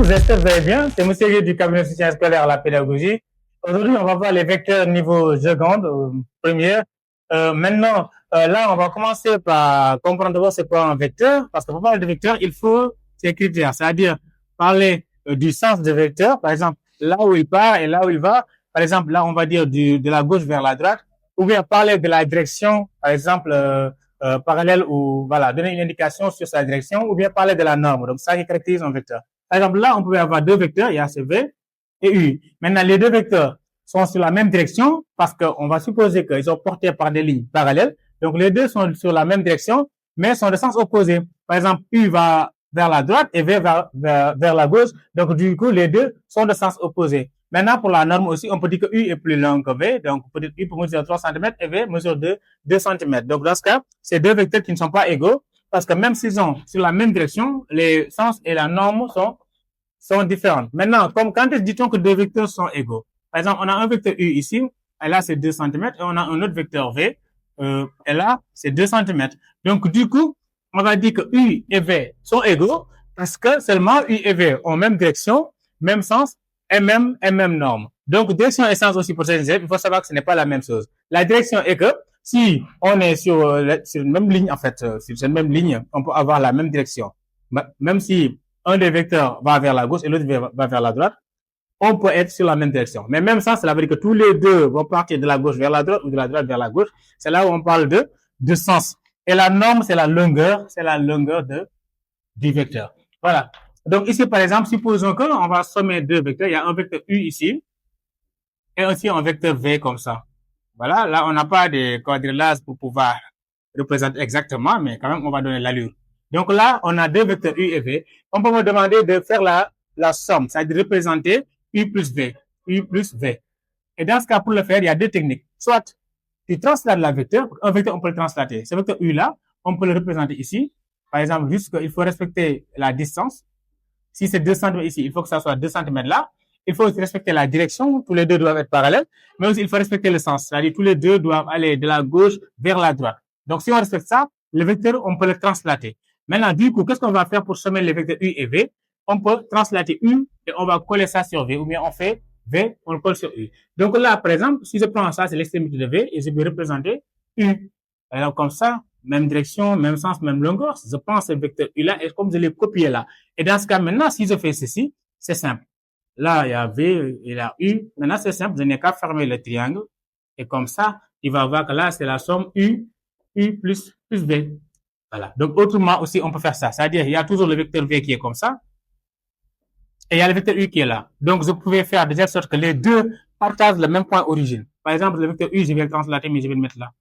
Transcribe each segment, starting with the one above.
j'espère que vous allez bien. C'est Monsieur Guy du cabinet de soutien scolaire à la pédagogie. Aujourd'hui, on va voir les vecteurs niveau seconde, première. Là, on va commencer par comprendre d'abord c'est quoi un vecteur, parce que pour parler de vecteur, il faut ces critères, c'est-à-dire parler du sens de vecteur, par exemple, là où il part et là où il va. Par exemple, là, on va dire de la gauche vers la droite, ou bien parler de la direction, par exemple, parallèle ou, voilà, donner une indication sur sa direction, ou bien parler de la norme. Donc, ça qui caractérise un vecteur. Par exemple, là, on pouvait avoir deux vecteurs, il y a ce V et U. Maintenant, les deux vecteurs sont sur la même direction parce qu'on va supposer qu'ils sont portés par des lignes parallèles. Donc, les deux sont sur la même direction, mais sont de sens opposé. Par exemple, U va vers la droite et V va vers la gauche. Donc, du coup, les deux sont de sens opposé. Maintenant, pour la norme aussi, on peut dire que U est plus long que V. Donc, on peut dire U peut mesurer 3 cm et V mesure 2 cm. Donc, dans ce cas, c'est deux vecteurs qui ne sont pas égaux parce que même s'ils sont sur la même direction, les sens et la norme sont différentes. Maintenant, comme quand dit-on que deux vecteurs sont égaux? Par exemple, on a un vecteur U ici, et là c'est 2 cm, et on a un autre vecteur V, et là c'est 2 cm. Donc du coup, on va dire que U et V sont égaux parce que seulement U et V ont même direction, même sens et même norme. Donc direction et sens aussi pour ces élèves, il faut savoir que ce n'est pas la même chose. La direction est que si on est sur une même ligne, en fait, sur cette même ligne, on peut avoir la même direction. Même si un des vecteurs va vers la gauche et l'autre va vers la droite, on peut être sur la même direction. Mais même ça, cela veut dire que tous les deux vont partir de la gauche vers la droite ou de la droite vers la gauche. C'est là où on parle de sens. Et la norme, c'est la longueur du vecteur. Voilà. Donc ici, par exemple, supposons qu'on va sommer deux vecteurs. Il y a un vecteur U ici et aussi un vecteur V comme ça. Voilà. Là, on n'a pas de quadrillages pour pouvoir représenter exactement, mais quand même, on va donner l'allure. Donc là, on a deux vecteurs U et V. On peut me demander de faire la somme, c'est-à-dire de représenter U plus V, U plus V. Et dans ce cas, pour le faire, il y a deux techniques. Soit tu translates la vecteur, un vecteur, on peut le translater. Ce vecteur U-là, on peut le représenter ici. Par exemple, juste qu'il faut respecter la distance. Si c'est 2 cm ici, il faut que ça soit 2 cm là. Il faut aussi respecter la direction. Tous les deux doivent être parallèles. Mais aussi, il faut respecter le sens. C'est-à-dire, tous les deux doivent aller de la gauche vers la droite. Donc, si on respecte ça, le vecteur, on peut le translater. Maintenant, du coup, qu'est-ce qu'on va faire pour sommer les vecteurs U et V? On peut translater U et on va coller ça sur V. Ou bien on fait V, on le colle sur U. Donc là, par exemple, si je prends ça, c'est l'extrémité de V et je vais représenter U. Alors comme ça, même direction, même sens, même longueur. Je prends ce vecteur U là et comme je l'ai copié là. Et dans ce cas, maintenant, si je fais ceci, c'est simple. Là, il y a V et là U. Maintenant, c'est simple. Je n'ai qu'à fermer le triangle. Et comme ça, il va voir que là, c'est la somme U plus V. Voilà. Donc, autrement aussi, on peut faire ça. C'est-à-dire, il y a toujours le vecteur V qui est comme ça. Et il y a le vecteur U qui est là. Donc, je pouvais faire de telle sorte que les deux partagent le même point origine. Par exemple, le vecteur U, je vais le translater, mais je vais le mettre là.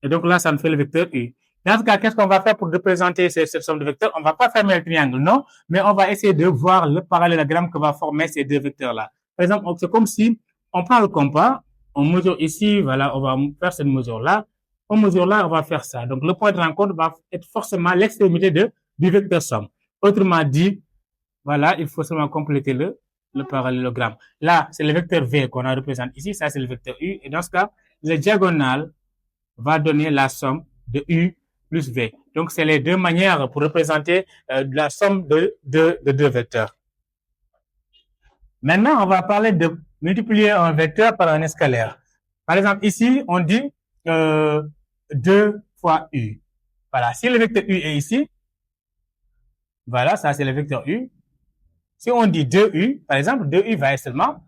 Et donc là, ça me fait le vecteur U. Dans ce cas, qu'est-ce qu'on va faire pour représenter cette somme de vecteurs? On va pas fermer le triangle, non, mais on va essayer de voir le parallélogramme que va former ces deux vecteurs-là. Par exemple, c'est comme si on prend le compas, on mesure ici, voilà, on va faire cette mesure-là. On mesure là, on va faire ça. Donc, le point de rencontre va être forcément l'extrémité du vecteur somme. Autrement dit, voilà, il faut seulement compléter le parallélogramme. Là, c'est le vecteur V qu'on a représenté ici, ça c'est le vecteur U. Et dans ce cas, le diagonale va donner la somme de U plus V. Donc, c'est les deux manières pour représenter la somme de deux vecteurs. Maintenant, on va parler de multiplier un vecteur par un scalaire. Par exemple, ici, on dit 2 fois U. Voilà, si le vecteur U est ici, voilà, ça c'est le vecteur U. Si on dit 2U, par exemple, 2U va être seulement,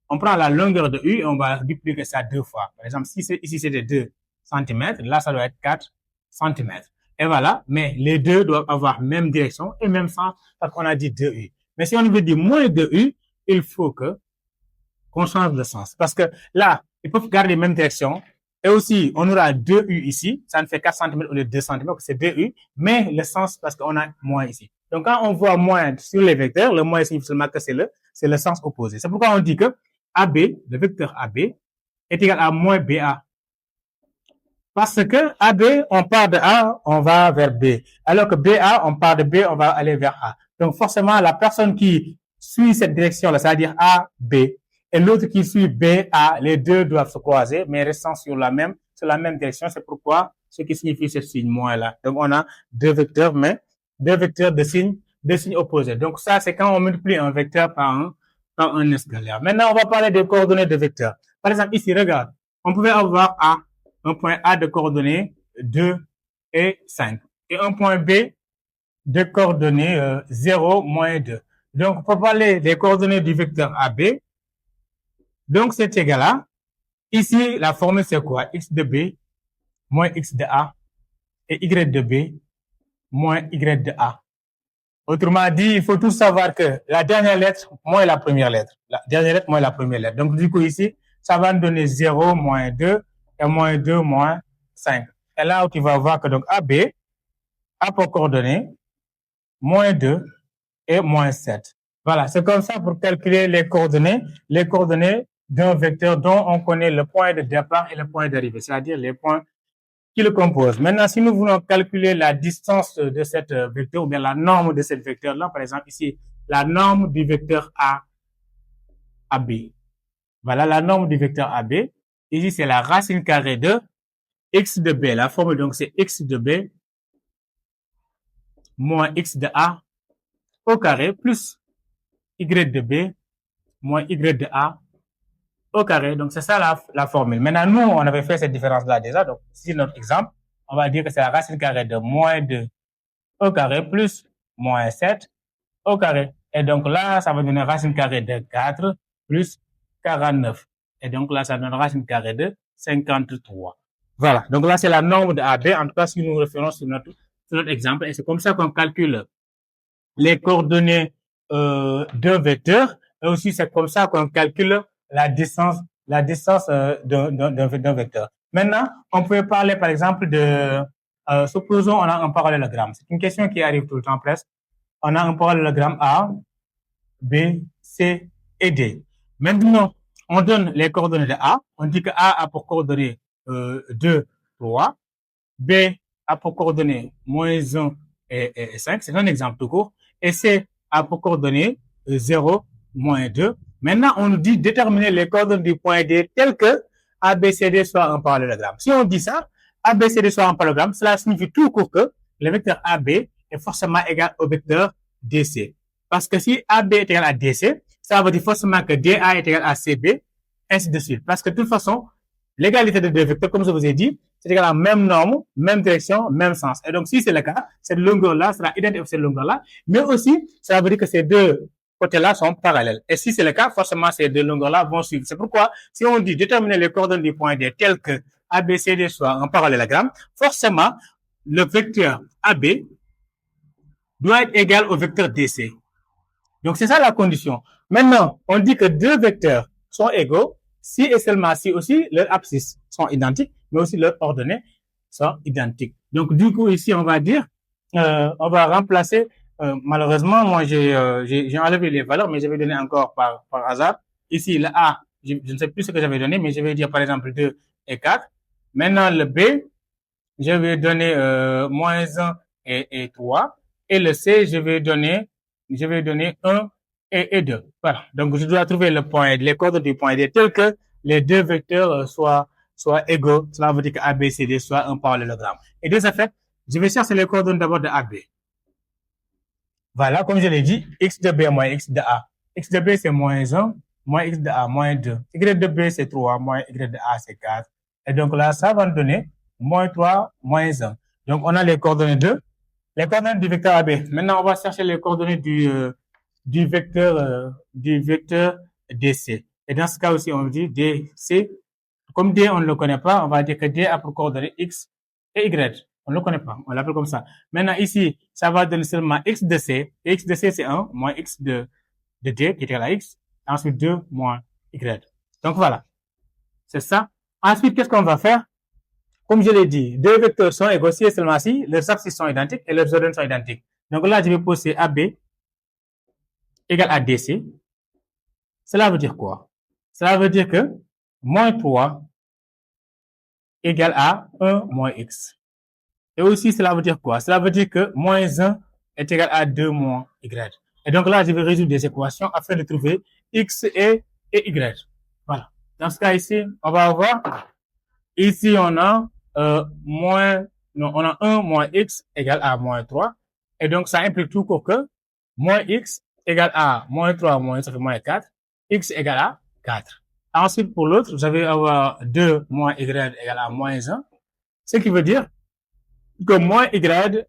on prend la longueur de U et on va dupliquer ça deux fois. Par exemple, si ici c'était 2 cm, là ça doit être 4 cm. Et voilà, mais les deux doivent avoir même direction et même sens parce qu'on a dit 2U. Mais si on veut dire moins 2U, il faut qu'on change de sens. Parce que là, ils peuvent garder la même direction. Et aussi, on aura 2U ici. Ça ne fait 4 cm au lieu de 2 cm, c'est 2U. Mais le sens, parce qu'on a moins ici. Donc, quand on voit moins sur les vecteurs, le moins signifie seulement que c'est le sens opposé. C'est pourquoi on dit que AB, le vecteur AB, est égal à moins BA. Parce que AB, on part de A, on va vers B. Alors que BA, on part de B, on va aller vers A. Donc, forcément, la personne qui suit cette direction-là, c'est-à-dire A, B, et l'autre qui suit B, A, les deux doivent se croiser, mais restant sur la même direction. C'est pourquoi ce qui signifie ce signe moins là. Donc, on a deux vecteurs, mais deux vecteurs de signe de signes opposés. Donc ça, c'est quand on multiplie un vecteur par un S scalaire. Maintenant, on va parler des coordonnées de vecteurs. Par exemple, ici, regarde, on pouvait avoir A, un point A de coordonnées 2 et 5, et un point B de coordonnées 0, moins 2. Donc, pour parler des coordonnées du vecteur AB, donc c'est égal à, ici, la formule c'est quoi? X de B moins X de A et Y de B moins Y de A. Autrement dit, il faut tout savoir que la dernière lettre moins la première lettre. La dernière lettre moins la première lettre. Donc, du coup, ici, ça va nous donner 0, moins 2 et moins 2, moins 5. Et là, tu vas voir que donc AB a pour coordonnées moins 2 et moins 7. Voilà, c'est comme ça pour calculer les coordonnées d'un vecteur dont on connaît le point de départ et le point d'arrivée, c'est-à-dire les points qui le composent. Maintenant, si nous voulons calculer la distance de cette vecteur ou bien la norme de cette vecteur-là, par exemple ici, la norme du vecteur AB. Voilà la norme du vecteur AB. Ici, c'est la racine carrée de x de b. La formule, donc, c'est x de b moins x de a au carré plus y de b moins y de a au carré. Donc, c'est ça la formule. Maintenant, nous, on avait fait cette différence-là déjà. Donc, ici, notre exemple, on va dire que c'est la racine carrée de moins 2 au carré plus moins 7 au carré. Et donc là, ça va donner racine carrée de 4 plus 49. Et donc là, ça donne racine carrée de 53. Voilà. Donc là, c'est la norme de AB. En tout cas, si nous nous référons sur notre exemple. Et c'est comme ça qu'on calcule les coordonnées d'un vecteur. Et aussi, c'est comme ça qu'on calcule la distance d'un vecteur. Maintenant, on peut parler, par exemple, supposons on a un parallélogramme. C'est une question qui arrive tout le temps presque. On a un parallélogramme A, B, C et D. Maintenant, on donne les coordonnées de A. On dit que A a pour coordonnées 2, 3. B a pour coordonnées moins 1 et 5. C'est un exemple tout court. Et C a pour coordonnées 0, moins 2. Maintenant, on nous dit déterminer les coordonnées du point D tel que ABCD soit un parallélogramme. Si on dit ça, ABCD soit un parallélogramme, cela signifie tout court que le vecteur AB est forcément égal au vecteur DC. Parce que si AB est égal à DC, ça veut dire forcément que DA est égal à CB, ainsi de suite. Parce que de toute façon, l'égalité de deux vecteurs, comme je vous ai dit, c'est égal à même norme, même direction, même sens. Et donc, si c'est le cas, cette longueur-là sera identique à cette longueur-là, mais aussi, ça veut dire que ces deux côtés-là sont parallèles. Et si c'est le cas, forcément, ces deux longueurs-là vont suivre. C'est pourquoi, si on dit déterminer les coordonnées du point D tel que ABCD soit un parallélogramme, forcément, le vecteur AB doit être égal au vecteur DC. Donc, c'est ça la condition. Maintenant, on dit que deux vecteurs sont égaux si et seulement si aussi leurs abscisses sont identiques, mais aussi leurs ordonnées sont identiques. Donc, du coup, ici, on va dire, on va remplacer, malheureusement, moi, j'ai enlevé les valeurs, mais je vais donner encore par hasard. Ici, le A, je ne sais plus ce que j'avais donné, mais je vais dire, par exemple, 2 et 4. Maintenant, le B, je vais donner moins 1 et 3. Et le C, je vais donner 1 et 2. Voilà. Donc, je dois trouver le point, les coordonnées du point D tel que les deux vecteurs soient égaux. Cela veut dire que ABCD soit un parallélogramme. Et de ce fait, je vais chercher les coordonnées d'abord de AB. Voilà, comme je l'ai dit, X de B moins X de A. X de B, c'est moins 1, moins X de A, moins 2. Y de B, c'est 3, moins Y de A, c'est 4. Et donc là, ça va nous donner moins 3, moins 1. Donc, on a les coordonnées les coordonnées du vecteur AB. Maintenant, on va chercher les coordonnées du vecteur DC. Et dans ce cas aussi, on dit DC. Comme D, on ne le connaît pas, on va dire que D a pour coordonnées X et Y. On ne le connaît pas, on l'appelle comme ça. Maintenant, ici, ça va donner seulement X de C. Et X de C, c'est 1, moins X de D, qui est égal à X. Ensuite, 2 moins Y. Donc, voilà. C'est ça. Ensuite, qu'est-ce qu'on va faire? Comme je l'ai dit, deux vecteurs sont égaux si et seulement si leurs abscisses sont identiques et leurs ordonnées sont identiques. Donc là, je vais poser AB égale à DC. Cela veut dire quoi? Cela veut dire que moins 3 égale à 1 moins X. Et aussi, cela veut dire quoi? Cela veut dire que moins 1 est égal à 2 moins Y. Et donc là, je vais résoudre des équations afin de trouver X et Y. Voilà. Dans ce cas ici, on va avoir, ici on a on a 1 moins X égale à moins 3. Et donc, ça implique tout court que moins x égale à moins 3 moins ça fait moins 4, x égale à 4. Ensuite, pour l'autre, vous allez avoir 2 moins y égale à moins 1, ce qui veut dire que moins y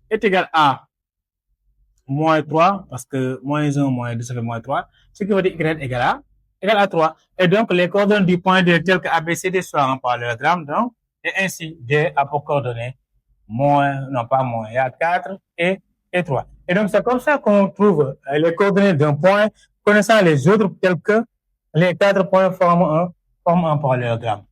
est égal à moins 3, parce que moins 1 moins 2, ça fait moins 3, ce qui veut dire y égale à 3. Et donc, les coordonnées du point D tel que ABCD sont en parallélogramme, donc, et ainsi, D a pour coordonnées moins, non pas moins, il y a 4 et 3. Et donc, c'est comme ça qu'on trouve les coordonnées d'un point, connaissant les autres tels que les 4 points forment un parallélogramme.